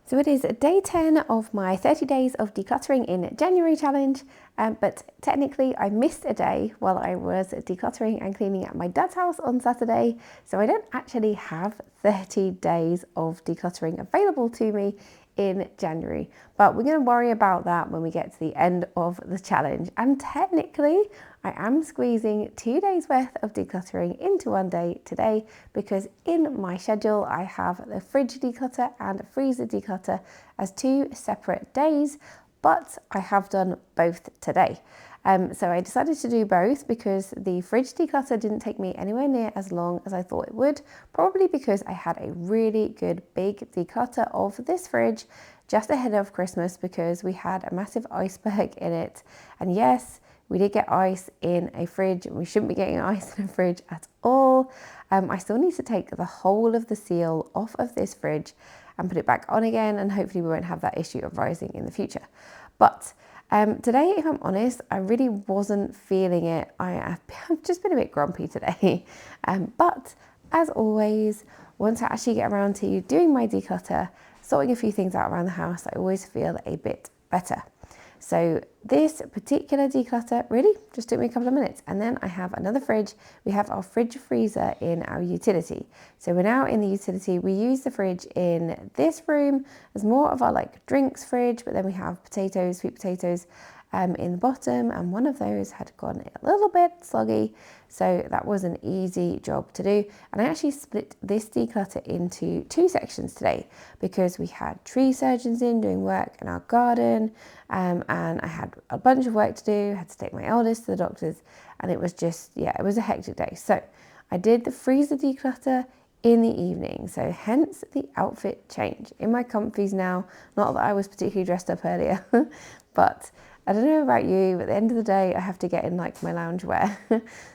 So it is day 10 of my 30 days of decluttering in January challenge, but technically I missed a day while I was decluttering and cleaning at my dad's house on Saturday, so I don't actually have 30 days of decluttering available to me in January, but we're going to worry about that when we get to the end of the challenge. And technically I am squeezing 2 days worth of decluttering into one day today, because in my schedule I have the fridge declutter and freezer declutter as 2 separate days, but I have done both today. So I decided to do both because the fridge declutter didn't take me anywhere near as long as I thought it would, probably because I had a really good big declutter of this fridge just ahead of Christmas, because we had a massive iceberg in it. And yes, we did get ice in a fridge, and we shouldn't be getting ice in a fridge at all. I still need to take the whole of the seal off of this fridge and put it back on again, and hopefully we won't have that issue of rising in the future. But today, if I'm honest, I really wasn't feeling it. I've just been a bit grumpy today. But as always, once I actually get around to doing my declutter, sorting a few things out around the house, I always feel a bit better. So this particular declutter really just took me a couple of minutes. And then I have another fridge. We have our fridge freezer in our utility. So we're now in the utility. We use the fridge in this room as more of our drinks fridge, but then we have potatoes, sweet potatoes in the bottom, and one of those had gone a little bit soggy, so that was an easy job to do. And I actually split this declutter into 2 sections today, because we had tree surgeons in doing work in our garden, and I had a bunch of work to do. I had to take my eldest to the doctors, and it was just, it was a hectic day. So I did the freezer declutter in the evening, so hence the outfit change. In my comfies now, not that I was particularly dressed up earlier, but I don't know about you, but at the end of the day, I have to get in my loungewear.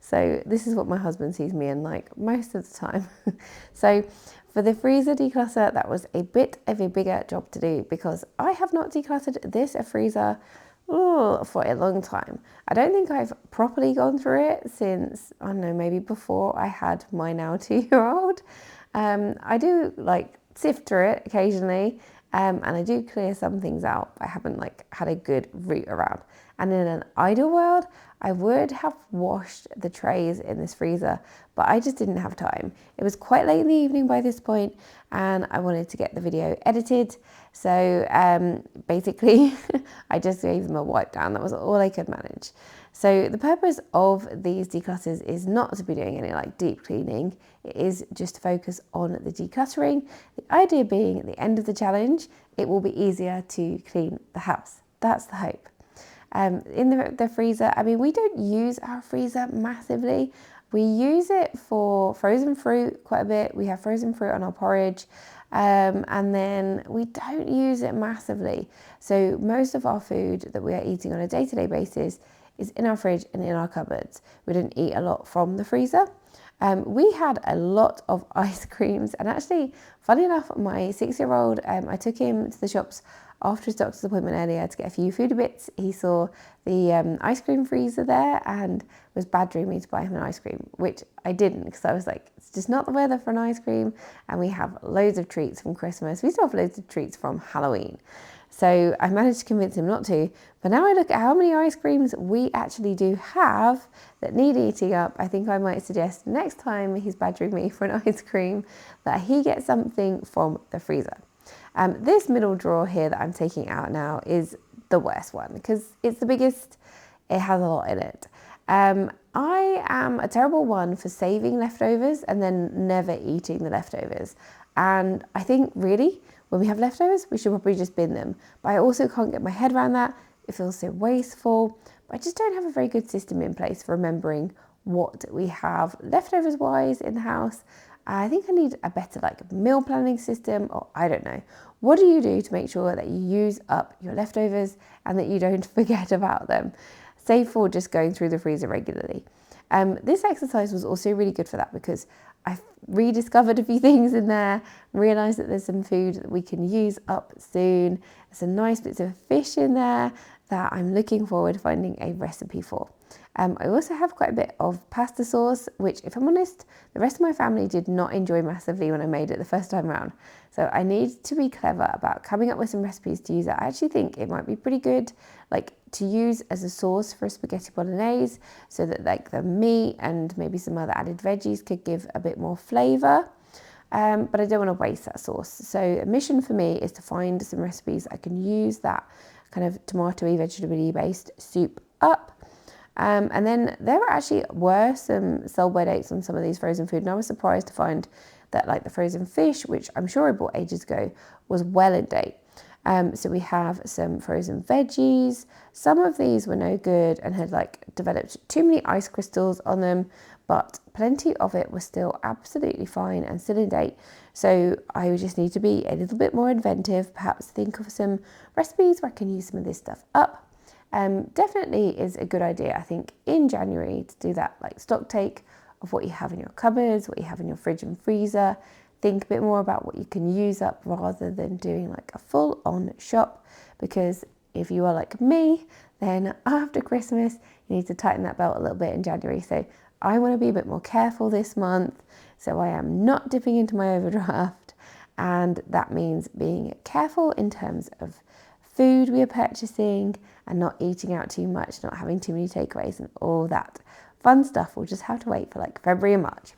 So this is what my husband sees me in most of the time. So for the freezer declutter, that was a bit of a bigger job to do, because I have not decluttered this freezer for a long time. I don't think I've properly gone through it since, I don't know, maybe before I had my now 2-year-old. I do sift through it occasionally, and I do clear some things out. I haven't had a good route around. And in an ideal world, I would have washed the trays in this freezer, but I just didn't have time. It was quite late in the evening by this point, and I wanted to get the video edited. So basically, I just gave them a wipe down. That was all I could manage. So the purpose of these declutters is not to be doing any deep cleaning. It is just to focus on the decluttering. The idea being, at the end of the challenge, it will be easier to clean the house. That's the hope. In the freezer, we don't use our freezer massively. We use it for frozen fruit quite a bit. We have frozen fruit on our porridge, and then we don't use it massively. So most of our food that we are eating on a day-to-day basis is in our fridge and in our cupboards. We don't eat a lot from the freezer. We had a lot of ice creams, and actually, funny enough, my 6-year-old, I took him to the shops after his doctor's appointment earlier to get a few food bits. He saw the ice cream freezer there and was badgering me to buy him an ice cream, which I didn't, because I was like, it's just not the weather for an ice cream, and we have loads of treats from Christmas. We still have loads of treats from Halloween. So I managed to convince him not to, but now I look at how many ice creams we actually do have that need eating up. I think I might suggest next time he's badgering me for an ice cream that he gets something from the freezer. This middle drawer here that I'm taking out now is the worst one, because it's the biggest. It has a lot in it. I am a terrible one for saving leftovers and then never eating the leftovers. And I think really, when we have leftovers, we should probably just bin them. But I also can't get my head around that. It feels so wasteful. But I just don't have a very good system in place for remembering what we have leftovers wise in the house. I think I need a better meal planning system, or I don't know. What do you do to make sure that you use up your leftovers and that you don't forget about them, save for just going through the freezer regularly? This exercise was also really good for that, because I've rediscovered a few things in there, realised that there's some food that we can use up soon. There's some nice bits of fish in there that I'm looking forward to finding a recipe for. I also have quite a bit of pasta sauce, which, if I'm honest, the rest of my family did not enjoy massively when I made it the first time around. So I need to be clever about coming up with some recipes to use that. I actually think it might be pretty good, like to use as a sauce for a spaghetti bolognese, so that like the meat and maybe some other added veggies could give a bit more flavour. But I don't want to waste that sauce. So a mission for me is to find some recipes I can use that kind of tomatoey, vegetable-y based soup up. And then there actually were some sell-by dates on some of these frozen food, and I was surprised to find that like the frozen fish, which I'm sure I bought ages ago, was well in date. So we have some frozen veggies. Some of these were no good and had like developed too many ice crystals on them, but plenty of it was still absolutely fine and still in date. So I would just need to be a little bit more inventive, perhaps think of some recipes where I can use some of this stuff up. Definitely is a good idea, I think, in January to do that like stock take of what you have in your cupboards, what you have in your fridge and freezer. Think a bit more about what you can use up rather than doing like a full-on shop, because if you are like me, then after Christmas you need to tighten that belt a little bit in January. So I want to be a bit more careful this month, so I am not dipping into my overdraft, and that means being careful in terms of food we are purchasing and not eating out too much, not having too many takeaways and all that fun stuff. We'll just have to wait for like February and March.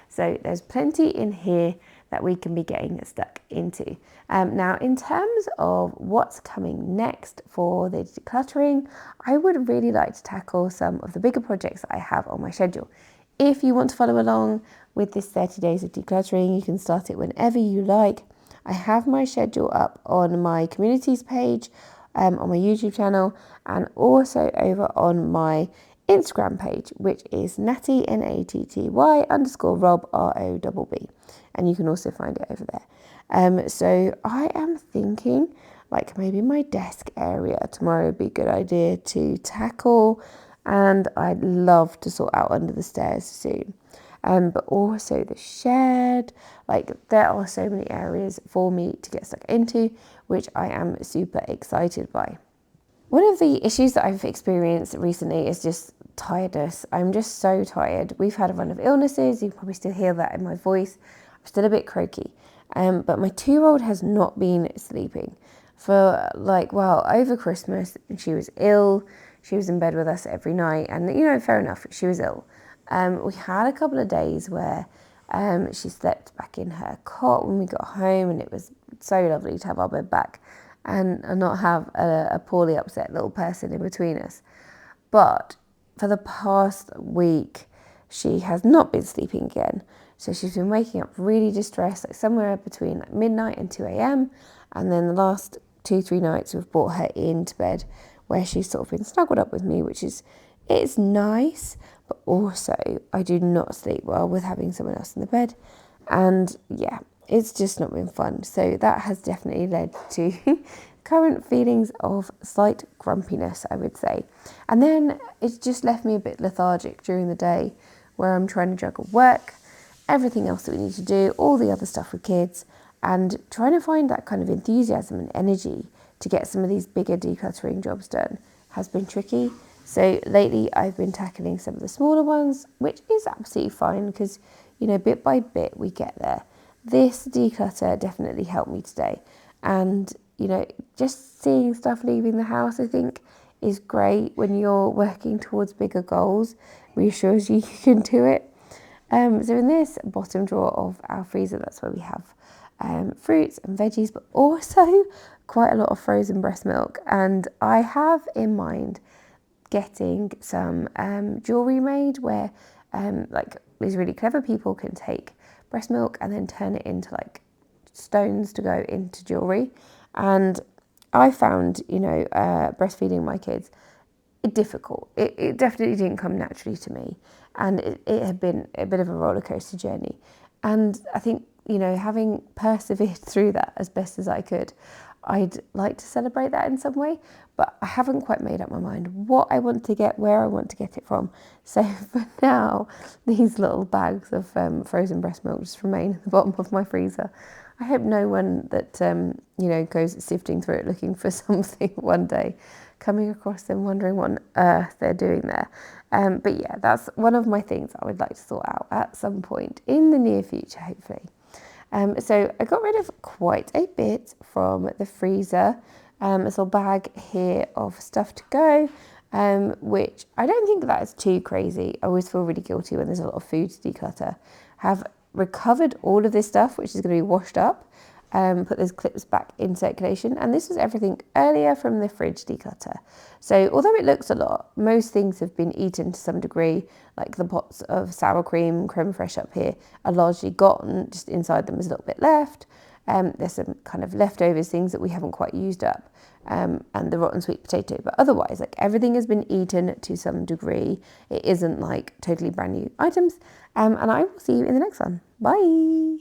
So there's plenty in here that we can be getting stuck into. Now, in terms of what's coming next for the decluttering, I would really like to tackle some of the bigger projects that I have on my schedule. If you want to follow along with this 30 days of decluttering, you can start it whenever you like. I have my schedule up on my communities page, on my YouTube channel, and also over on my Instagram page, which is Natty, NATTY_Rob, ROBB. And you can also find it over there. So I am thinking like maybe my desk area tomorrow would be a good idea to tackle, and I'd love to sort out under the stairs soon. But also the shed, like there are so many areas for me to get stuck into, which I am super excited by. One of the issues that I've experienced recently is just tiredness. I'm just so tired. We've had a run of illnesses. You can probably still hear that in my voice. I'm still a bit croaky. But my 2-year-old has not been sleeping for over Christmas. She was ill. She was in bed with us every night. And, fair enough, she was ill. We had a couple of days where she slept back in her cot when we got home, and it was so lovely to have our bed back and not have a poorly upset little person in between us. But for the past week, she has not been sleeping again. So she's been waking up really distressed, like somewhere between like midnight and 2 a.m. And then the last 2-3 nights we've brought her into bed where she's sort of been snuggled up with me, which is, it's nice, but also I do not sleep well with having someone else in the bed. And yeah, it's just not been fun. So that has definitely led to current feelings of slight grumpiness, I would say. And then it's just left me a bit lethargic during the day, where I'm trying to juggle work, everything else that we need to do, all the other stuff with kids, and trying to find that kind of enthusiasm and energy to get some of these bigger decluttering jobs done has been tricky. So lately I've been tackling some of the smaller ones, which is absolutely fine because, bit by bit we get there. This declutter definitely helped me today. And, just seeing stuff leaving the house, I think, is great when you're working towards bigger goals. Reassures you can do it. So in this bottom drawer of our freezer, that's where we have fruits and veggies, but also quite a lot of frozen breast milk. And I have in mind getting some jewellery made where these really clever people can take breast milk and then turn it into like stones to go into jewellery. And I found, breastfeeding my kids difficult. It definitely didn't come naturally to me, and it had been a bit of a roller coaster journey. And I think, having persevered through that as best as I could, I'd like to celebrate that in some way, but I haven't quite made up my mind what I want to get, where I want to get it from. So for now, these little bags of frozen breast milk just remain at the bottom of my freezer. I hope no one that, goes sifting through it looking for something one day coming across them, wondering what on earth they're doing there. But yeah, that's one of my things I would like to sort out at some point in the near future, hopefully. So I got rid of quite a bit from the freezer. A little bag here of stuff to go, which I don't think that is too crazy. I always feel really guilty when there's a lot of food to declutter. Have recovered all of this stuff, which is going to be washed up. Put those clips back in circulation, and this was everything earlier from the fridge declutter. So although it looks a lot, most things have been eaten to some degree, like the pots of sour cream, creme fraiche up here are largely gone, just inside them is a little bit left. There's some kind of leftovers, things that we haven't quite used up, and the rotten sweet potato, but otherwise like everything has been eaten to some degree. It isn't like totally brand new items, and I will see you in the next one. Bye.